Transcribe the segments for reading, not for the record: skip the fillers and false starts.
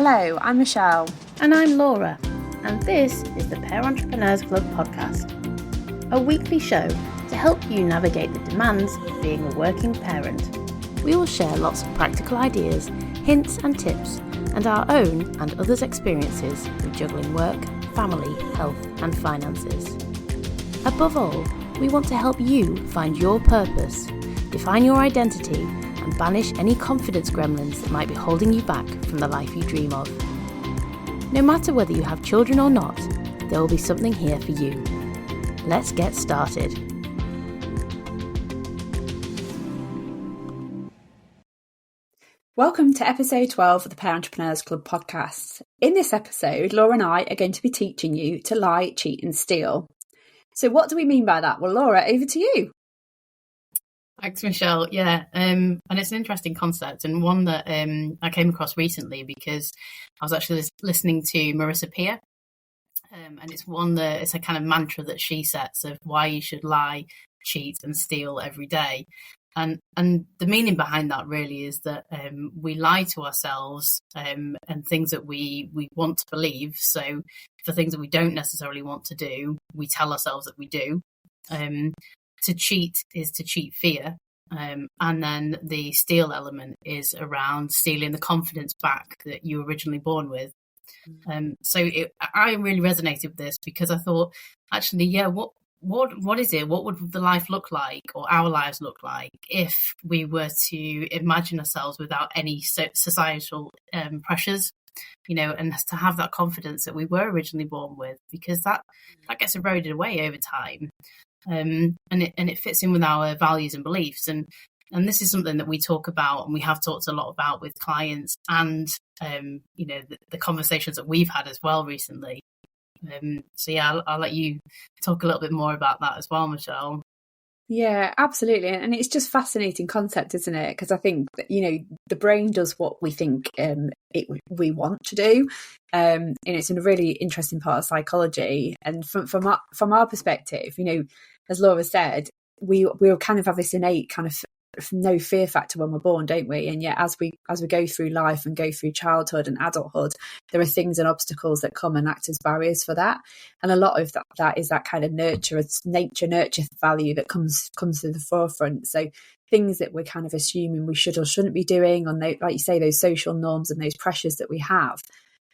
Hello, I'm Michelle. And I'm Laura, and this is the Parentrepreneurs Club podcast, a weekly show to help you navigate the demands of being a working parent. We will share lots of practical ideas, hints and tips, and our own and others' experiences with juggling work, family, health and finances. Above all, we want to help you find your purpose, define your identity, and banish any confidence gremlins that might be holding you back from the life you dream of. No matter whether you have children or not, there will be something here for you. Let's get started. Welcome to episode 12 of the Parentrepreneurs Club podcast. In this episode, Laura and I are going to be teaching you to lie, cheat and steal. So what do we mean by that? Well, Laura, over to you. Thanks, Michelle. Yeah, and it's an interesting concept and one that I came across recently because I was actually listening to Marissa Peer, and it's a kind of mantra that she sets of why you should lie, cheat, and steal every day. And the meaning behind that really is that we lie to ourselves and things that we want to believe. So for things that we don't necessarily want to do, we tell ourselves that we do. To cheat is to cheat fear. And then the steal element is around stealing the confidence back that you were originally born with. I really resonated with this because I thought, actually, yeah, what is it? What would the life look like, or our lives look like, if we were to imagine ourselves without any societal pressures, and to have that confidence that we were originally born with, because that gets eroded away over time. And it fits in with our values and beliefs, and this is something that we talk about and we have talked a lot about with clients and the conversations that we've had as well recently. I'll let you talk a little bit more about that as well, Michelle. Yeah, absolutely. And it's just fascinating concept, isn't it? Because I think that, the brain does what we think we want to do. And it's a really interesting part of psychology. And from our perspective, as Laura said, we kind of have this innate kind of no fear factor when we're born, don't we? And yet as we go through life and go through childhood and adulthood, there are things and obstacles that come and act as barriers for that. And a lot of that is that kind of nature value that comes to the forefront. So things that we're kind of assuming we should or shouldn't be doing, on like you say, those social norms and those pressures that we have.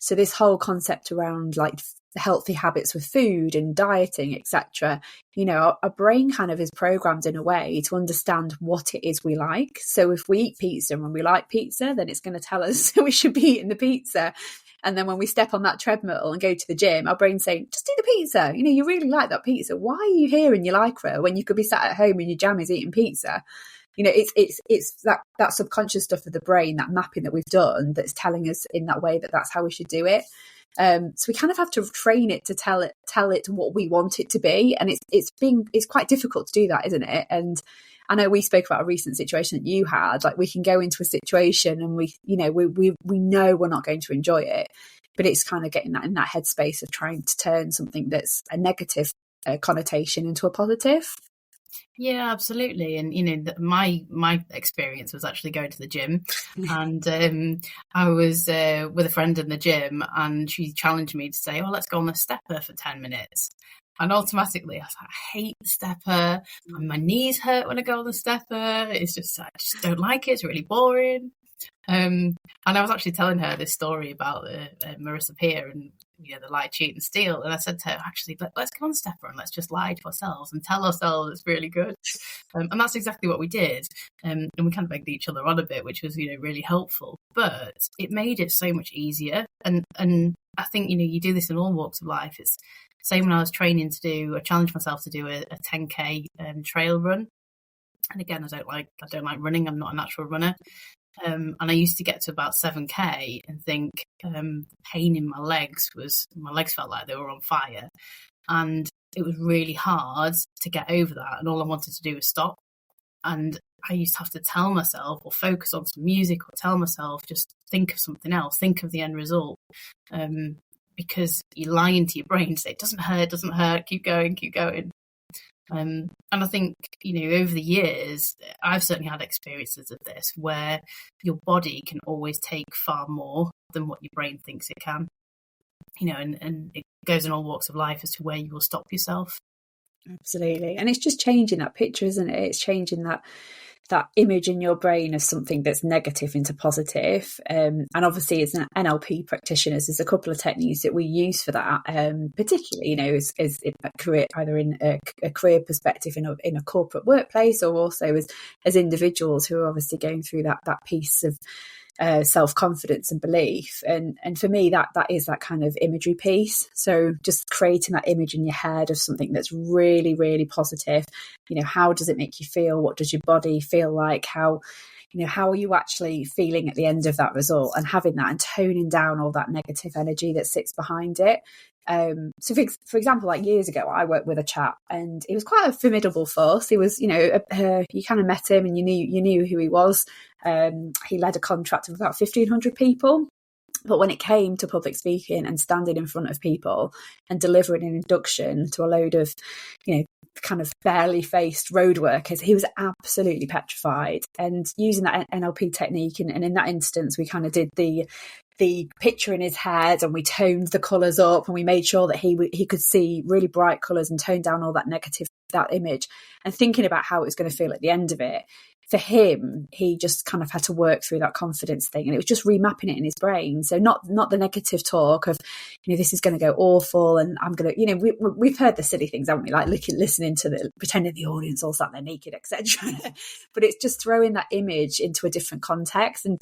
So this whole concept around like healthy habits with food and dieting, etc., our brain kind of is programmed in a way to understand what it is we like. So if we eat pizza and we like pizza, then it's going to tell us we should be eating the pizza. And then when we step on that treadmill and go to the gym, our brain's saying, just do the pizza. You really like that pizza. Why are you here in your lycra when you could be sat at home in your jammies eating pizza? It's that subconscious stuff of the brain, that mapping that we've done, that's telling us in that way that that's how we should do it. So we kind of have to train it to tell it what we want it to be, and it's quite difficult to do that, isn't it? And I know we spoke about a recent situation that you had. Like, we can go into a situation and we know we're not going to enjoy it, but it's kind of getting that in that headspace of trying to turn something that's a negative connotation into a positive. Yeah, absolutely. And my experience was actually going to the gym, and I was with a friend in the gym, and she challenged me to say, "Oh, let's go on the stepper for 10 minutes." And automatically, I was like, "I hate the stepper. My knees hurt when I go on the stepper. It's just, I just don't like it. It's really boring." And I was actually telling her this story about Marissa Peer and the lie, cheat and steal, and I said to her, actually, let's go on the stepper and let's just lie to ourselves and tell ourselves it's really good. And that's exactly what we did, and we kind of begged each other on a bit, which was really helpful, but it made it so much easier. And I think you do this in all walks of life. It's the same when I was training I challenged myself to do a 10k trail run, and again, I don't like running. I'm not a natural runner. And I used to get to about 7k and think pain in my legs felt like they were on fire, and it was really hard to get over that, and all I wanted to do was stop. And I used to have to tell myself, or focus on some music, or tell myself, just think of something else, think of the end result, because you're lying to your brain to say it doesn't hurt, keep going. And I think, over the years, I've certainly had experiences of this where your body can always take far more than what your brain thinks it can, and it goes in all walks of life as to where you will stop yourself. Absolutely. And it's just changing that picture, isn't it? It's changing that image in your brain of something that's negative into positive. And obviously, as an NLP practitioners, there's a couple of techniques that we use for that, particularly, as a career, either in a career perspective in a corporate workplace, or also as individuals who are obviously going through that piece of self-confidence and belief. And for me, that is that kind of imagery piece. So just creating that image in your head of something that's really, really positive. How does it make you feel? What does your body feel like? How are you actually feeling at the end of that result? And having that and toning down all that negative energy that sits behind it. So for example, like years ago, I worked with a chap, and he was quite a formidable force. He was, you kind of met him and you knew who he was. He led a contract of about 1,500 people. But when it came to public speaking and standing in front of people and delivering an induction to a load of, kind of barely faced road workers, he was absolutely petrified. And using that NLP technique, and in that instance, we kind of did the picture in his head, and we toned the colours up, and we made sure that he could see really bright colours and tone down all that negative, that image, and thinking about how it was going to feel at the end of it. For him, he just kind of had to work through that confidence thing, and it was just remapping it in his brain. So not the negative talk of, this is going to go awful, and I'm going to, we've heard the silly things, haven't we? Like listening to pretending the audience all sat there naked, etc. But it's just throwing that image into a different context, and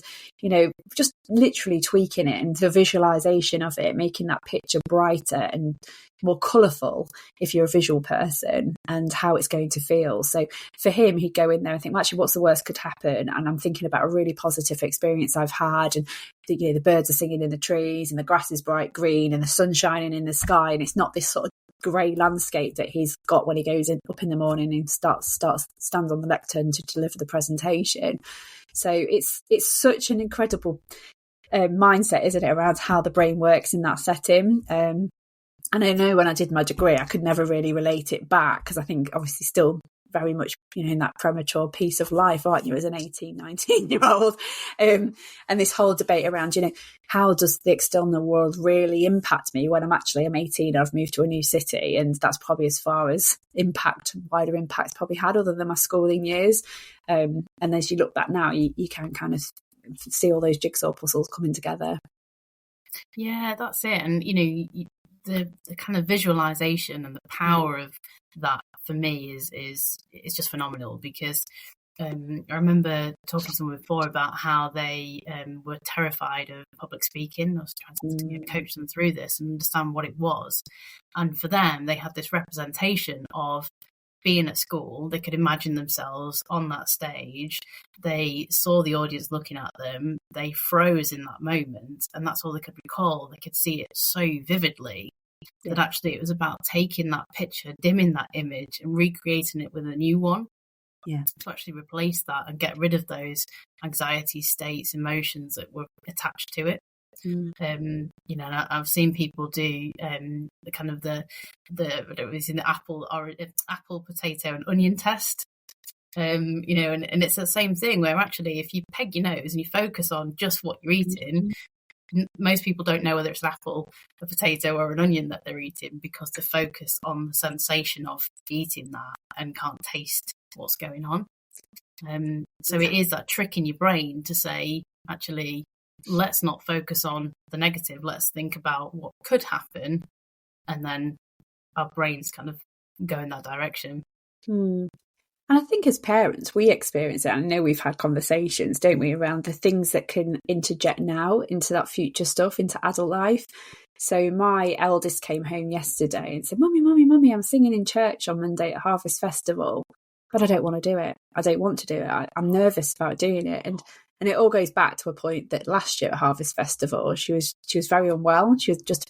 just literally tweaking it, and the visualization of it, making that picture brighter and more colourful if you're a visual person, and how it's going to feel. So for him, he'd go in there and think, well, actually, what's the worst could happen? And I'm thinking about a really positive experience I've had, and the birds are singing in the trees, and the grass is bright green, and the sun's shining in the sky, and it's not this sort of grey landscape that he's got when he goes up in the morning and stands on the lectern to deliver the presentation. So it's such an incredible mindset, isn't it, around how the brain works in that setting. And I know when I did my degree, I could never really relate it back, because I think obviously still very much, in that premature piece of life, aren't you, as an 18, 19-year-old? And this whole debate around, how does the external world really impact me when I'm 18, I've moved to a new city, and that's probably as far as wider impacts probably had, other than my schooling years. And as you look back now, you can kind of see all those jigsaw puzzles coming together. Yeah, that's it. And, the kind of visualization and the power of that for me is just phenomenal, because I remember talking to someone before about how they were terrified of public speaking. I was trying to coach them through this and understand what it was. And for them, they had this representation of being at school. They could imagine themselves on that stage. They saw the audience looking at them. They froze in that moment, and that's all they could recall. They could see it so vividly that actually it was about taking that picture, dimming that image, and recreating it with a new one. To actually replace that and get rid of those anxiety states, emotions that were attached to it. And I've seen people do the kind of the apple, potato and onion test. And it's the same thing, where actually if you peg your nose and you focus on just what you're eating, most people don't know whether it's an apple, a potato or an onion that they're eating, because they focus on the sensation of eating that and can't taste what's going on. So it is that trick in your brain to say, actually, let's not focus on the negative. Let's think about what could happen. And then our brains kind of go in that direction. And I think as parents, we experience it. I know we've had conversations, don't we, around the things that can interject now into that future stuff, into adult life. So my eldest came home yesterday and said, Mummy, I'm singing in church on Monday at Harvest Festival, but I don't want to do it. I don't want to do it. I'm nervous about doing it. And it all goes back to a point that last year at Harvest Festival, she was very unwell. She was just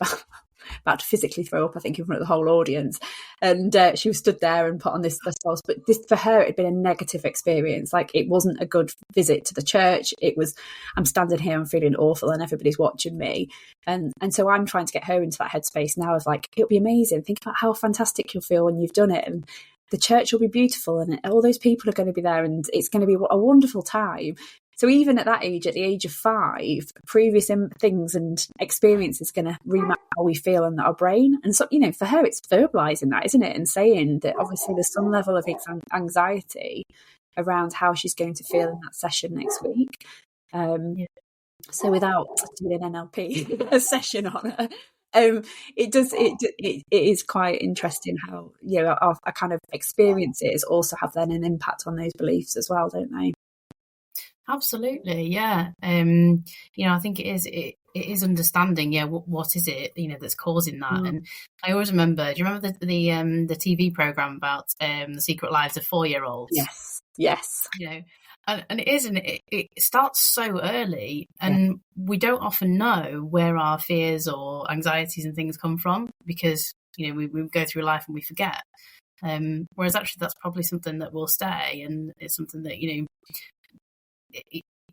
about to physically throw up, I think, in front of the whole audience. And she was stood there and put on this sauce. But this, for her, it had been a negative experience. Like, it wasn't a good visit to the church. It was, I'm standing here, I'm feeling awful, and everybody's watching me. And so I'm trying to get her into that headspace now of like, it'll be amazing. Think about how fantastic you'll feel when you've done it. And the church will be beautiful and all those people are going to be there and it's going to be a wonderful time. So even at that age, at the age of 5, previous things and experiences are going to remap how we feel in our brain. And so, for her, it's verbalizing that, isn't it? And saying that obviously there's some level of anxiety around how she's going to feel in that session next week. So without doing an NLP session on her, it is quite interesting how our kind of experiences also have then an impact on those beliefs as well, don't they? Absolutely, yeah. I think it is understanding, what is it, that's causing that. And I always remember, do you remember the TV program about the secret lives of 4-year-olds? Yes. And it is, and it starts so early, and we don't often know where our fears or anxieties and things come from because, we go through life and we forget. Whereas actually that's probably something that will stay, and it's something that,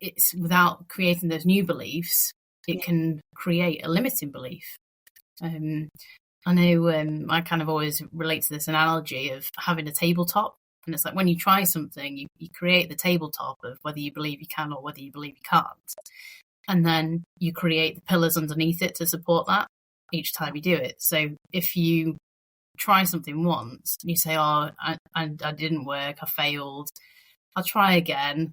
it's without creating those new beliefs, it can create a limiting belief. I know I kind of always relate to this analogy of having a tabletop. And it's like when you try something, you create the tabletop of whether you believe you can or whether you believe you can't. And then you create the pillars underneath it to support that each time you do it. So if you try something once and you say, I didn't work, I failed, I'll try again.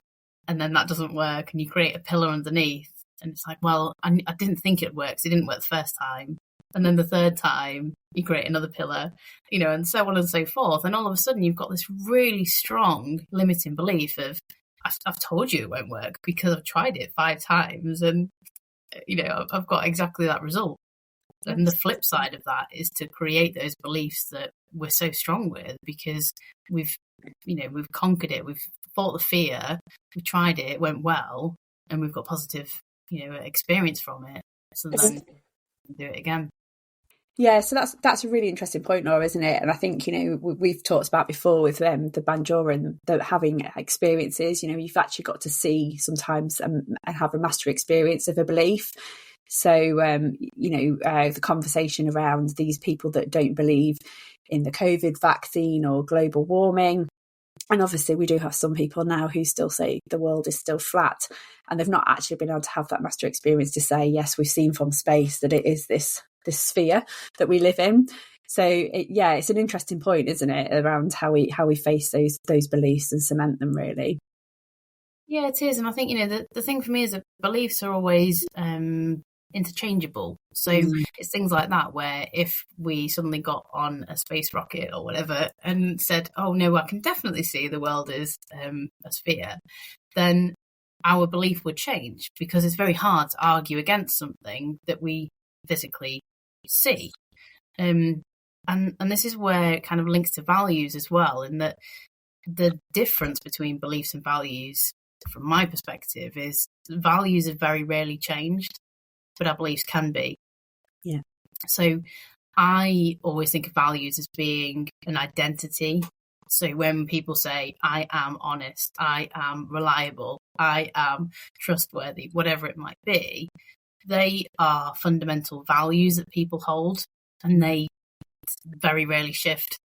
And then that doesn't work. And you create a pillar underneath. And it's like, well, I didn't think it works. It didn't work the first time. And then the third time you create another pillar, and so on and so forth. And all of a sudden you've got this really strong limiting belief of, I've told you it won't work because I've tried it 5 times and, I've got exactly that result. And the flip side of that is to create those beliefs that we're so strong with because we've conquered it. We've fought the fear. We tried it went well, and we've got positive, experience from it. So then do it again. Yeah, so that's a really interesting point, Nora, isn't it? And I think, we've talked about before with the Bandura and having experiences, you've actually got to see sometimes and have a mastery experience of a belief. So, the conversation around these people that don't believe in the COVID vaccine or global warming. And obviously we do have some people now who still say the world is still flat, and they've not actually been able to have that master experience to say, yes, we've seen from space that it is this sphere that we live in. So it's an interesting point, isn't it, around how we face those beliefs and cement them, really. Yeah, it is. And I think, the thing for me is that beliefs are always interchangeable. So it's things like that where if we suddenly got on a space rocket or whatever and said, oh no, I can definitely see the world is a sphere, then our belief would change because it's very hard to argue against something that we physically see. And this is where it kind of links to values as well, in that the difference between beliefs and values, from my perspective, is values have very rarely changed, but our beliefs can be. Yeah. So I always think of values as being an identity. So when people say, I am honest, I am reliable, I am trustworthy, whatever it might be, they are fundamental values that people hold, and they very rarely shift.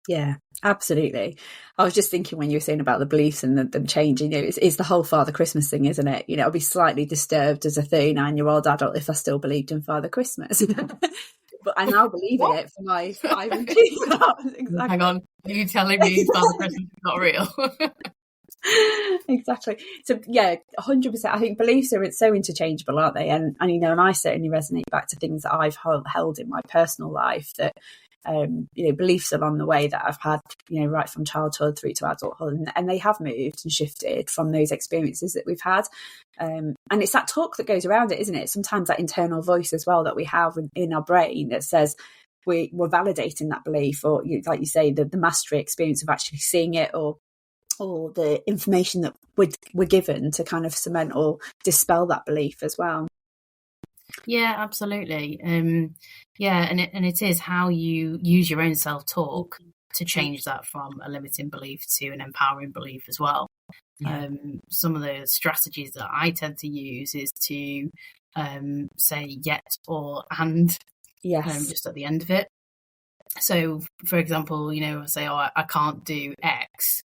Yeah, absolutely. I was just thinking when you were saying about the beliefs and them changing, it's the whole Father Christmas thing, isn't it? I'll be slightly disturbed as a 39-year-old adult if I still believed in Father Christmas. But I now believe in it for my 5 and 2. Exactly. Hang on, are you telling me Father Christmas is not real? Exactly. So yeah, 100%. I think beliefs are so interchangeable, aren't they? And I certainly resonate back to things that I've held in my personal life that beliefs along the way that I've had, right from childhood through to adulthood, and they have moved and shifted from those experiences that we've had. And it's that talk that goes around it, isn't it? Sometimes that internal voice as well that we have in our brain that says we're validating that belief, or like you say, the mastery experience of actually seeing it, or the information that we're given to kind of cement or dispel that belief as well. Yeah, absolutely. And it is how you use your own self-talk to change that from a limiting belief to an empowering belief as well. Yeah. Some of the strategies that I tend to use is to say yet or and, just at the end of it. So, for example, I say, oh, I can't do X.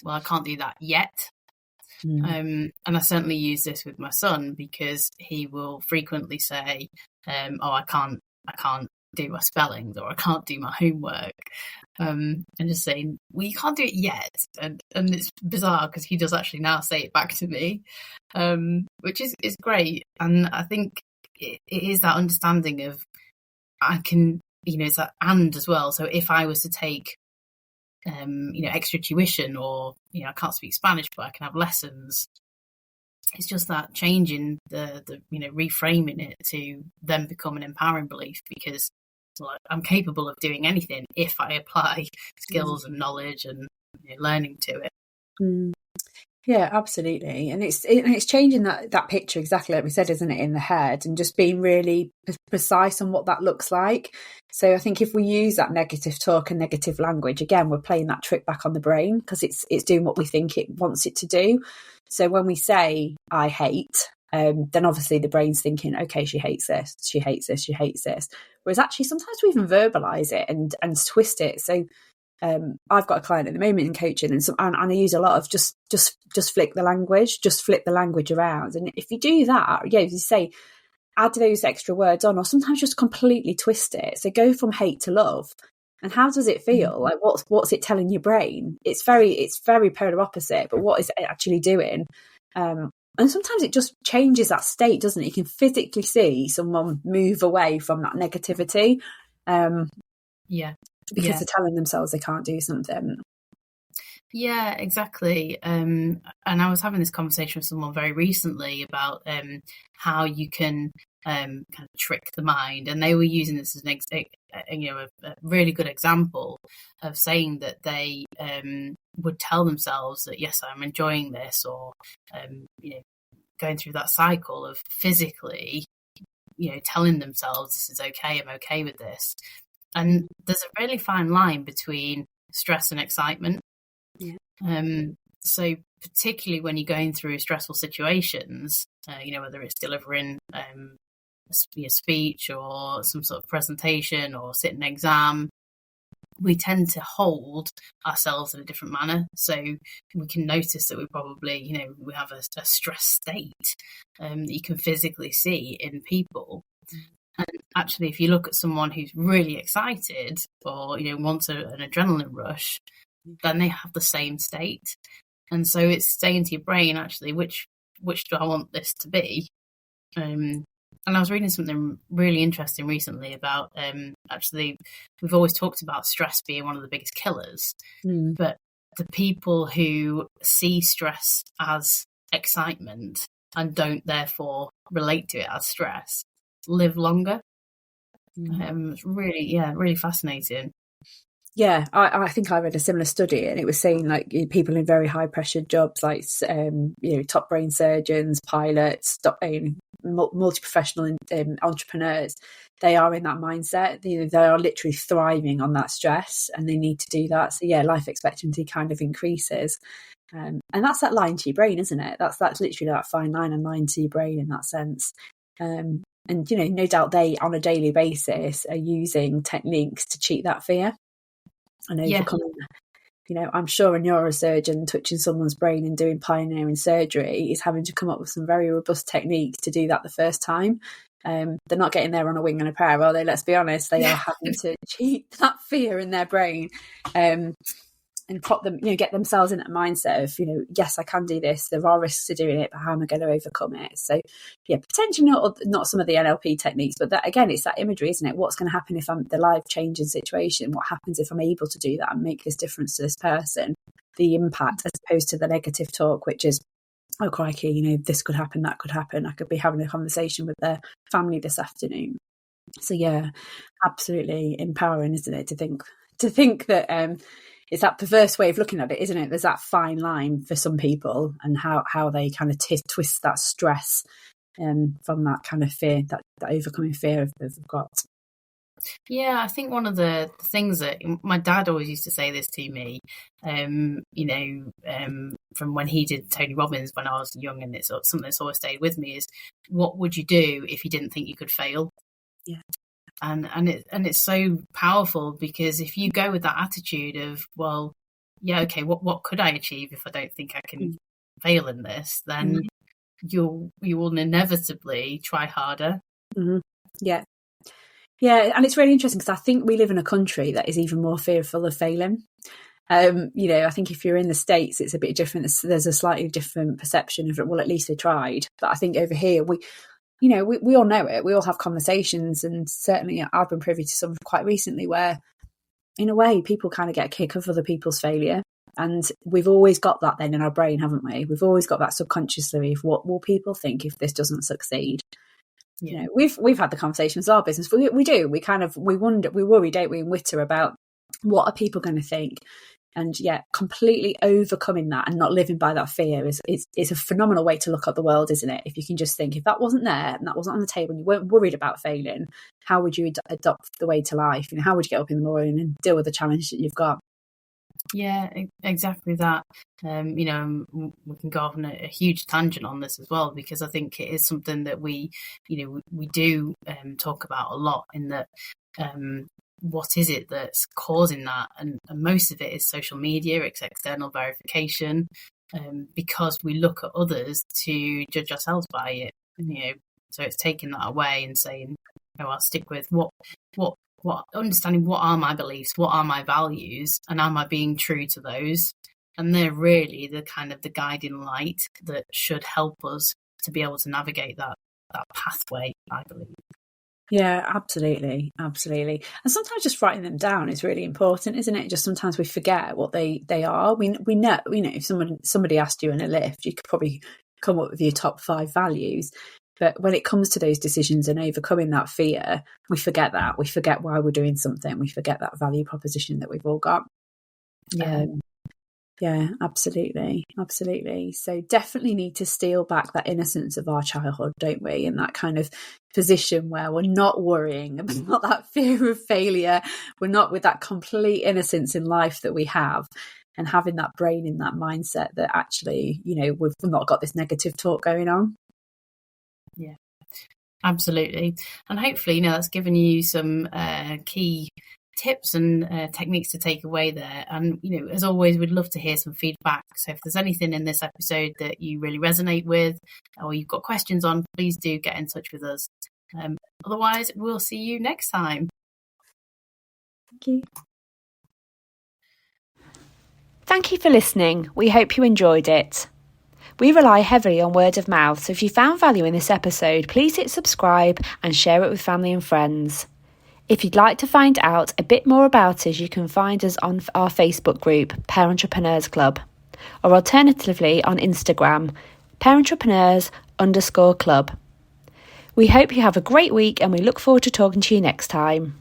Well, I can't do that yet. And I certainly use this with my son, because he will frequently say, oh, I can't do my spellings, or I can't do my homework. And just saying, well, you can't do it yet. And it's bizarre, because he does actually now say it back to me, which is great. And I think it is that understanding of, I can, it's that and as well. So if I was to take, extra tuition, or, I can't speak Spanish, but I can have lessons. It's just that changing the reframing it to then become an empowering belief, because I'm capable of doing anything if I apply skills and knowledge and learning to it. Yeah, absolutely. And it's changing that picture, exactly like we said, isn't it, in the head, and just being really precise on what that looks like. So I think if we use that negative talk and negative language, again, we're playing that trick back on the brain, because it's doing what we think it wants it to do. So when we say, I hate, then obviously the brain's thinking, okay, she hates this, she hates this, she hates this. Whereas actually sometimes we even verbalize it and twist it. So I've got a client at the moment in coaching, and I use a lot of just flick the language, just flip the language around. And if you do that, you say, add those extra words on, or sometimes just completely twist it. So go from hate to love. And how does it feel? Like what's it telling your brain? It's very polar opposite, but what is it actually doing? And sometimes it just changes that state, doesn't it? You can physically see someone move away from that negativity. Because they're telling themselves they can't do something. Yeah, exactly. And I was having this conversation with someone very recently about how you can kind of trick the mind, and they were using this as a really good example of saying that they would tell themselves that, yes, I'm enjoying this, or going through that cycle of physically, telling themselves this is okay, I'm okay with this. And there's a really fine line between stress and excitement. Yeah. So particularly when you're going through stressful situations, whether it's delivering a speech or some sort of presentation or sitting an exam, we tend to hold ourselves in a different manner. So we can notice that we probably, we have a stress state that you can physically see in people. And actually, if you look at someone who's really excited, or wants an adrenaline rush, then they have the same state. And so it's saying to your brain, actually, which do I want this to be? And I was reading something really interesting recently about actually, we've always talked about stress being one of the biggest killers, but the people who see stress as excitement and don't therefore relate to it as stress live longer. It's really fascinating. Yeah, I think I read a similar study, and it was saying like people in very high pressured jobs, like top brain surgeons, pilots, multi-professional entrepreneurs, they are in that mindset. They are literally thriving on that stress, and they need to do that. So yeah, life expectancy kind of increases. And that's that line to your brain, isn't it? That's literally that fine line and line to your brain in that sense. And no doubt they, on a daily basis, are using techniques to cheat that fear and overcoming. I'm sure a neurosurgeon touching someone's brain and doing pioneering surgery is having to come up with some very robust techniques to do that the first time. They're not getting there on a wing and a prayer, are they? Let's be honest. They are having to cheat that fear in their brain. And prop them, get themselves in that mindset of, yes, I can do this. There are risks to doing it, but how am I going to overcome it? So, yeah, potentially not some of the NLP techniques, but that, again, it's that imagery, isn't it? What's going to happen if I'm the life-changing situation? What happens if I'm able to do that and make this difference to this person? The impact, as opposed to the negative talk, which is, oh, crikey, this could happen, that could happen. I could be having a conversation with their family this afternoon. So, yeah, absolutely empowering, isn't it? To think that it's that perverse way of looking at it, isn't it? There's that fine line for some people, and how they kind of twist that stress from that kind of fear, that overcoming fear they've got. Yeah, I think one of the things that my dad always used to say this to me, from when he did Tony Robbins when I was young, and it's something that's always stayed with me, is what would you do if you didn't think you could fail? Yeah. And it's so powerful, because if you go with that attitude of, well, yeah, okay, what could I achieve if I don't think I can fail in this, then you will inevitably try harder. Yeah, and it's really interesting, because I think we live in a country that is even more fearful of failing. I think if you're in the States, it's a bit different. There's a slightly different perception of, well, at least they tried. But I think over here, we all know it. We all have conversations, and certainly I've been privy to some quite recently where, in a way, people kind of get a kick of other people's failure. And we've always got that then in our brain, haven't we? We've always got that subconsciously of, what will people think if this doesn't succeed? Yeah. We've had the conversations with our business. We do. We wonder, we worry, don't we, and witter about what are people going to think. And completely overcoming that and not living by that fear is a phenomenal way to look at the world, isn't it? If you can just think, if that wasn't there and that wasn't on the table and you weren't worried about failing, how would you adopt the way to life? How would you get up in the morning and deal with the challenge that you've got? Yeah, exactly that. We can go off on a huge tangent on this as well, because I think it is something that we do talk about a lot, in that what is it that's causing that? And most of it is social media, it's external verification, because we look at others to judge ourselves by it. So it's taking that away and saying, I'll stick with what understanding what are my beliefs, what are my values, and am I being true to those? And they're really the kind of the guiding light that should help us to be able to navigate that pathway, I believe. Yeah, absolutely. And sometimes just writing them down is really important, isn't it? Just sometimes we forget what they are. We know, if somebody asked you in a lift, you could probably come up with your top 5 values. But when it comes to those decisions and overcoming that fear, we forget that. We forget why we're doing something. We forget that value proposition that we've all got. Yeah, absolutely. So definitely need to steal back that innocence of our childhood, don't we? In that kind of position where we're not worrying about that fear of failure. We're not with that complete innocence in life that we have, and having that brain in that mindset that actually, we've not got this negative talk going on. Yeah, absolutely. And hopefully, that's given you some key tips and techniques to take away there. And, as always, we'd love to hear some feedback. So if there's anything in this episode that you really resonate with, or you've got questions on, please do get in touch with us. Otherwise, we'll see you next time. Thank you. Thank you for listening. We hope you enjoyed it. We rely heavily on word of mouth, so if you found value in this episode, please hit subscribe and share it with family and friends. If you'd like to find out a bit more about us, you can find us on our Facebook group, Parentrepreneurs Club, or alternatively on Instagram, Parentrepreneurs_club. We hope you have a great week, and we look forward to talking to you next time.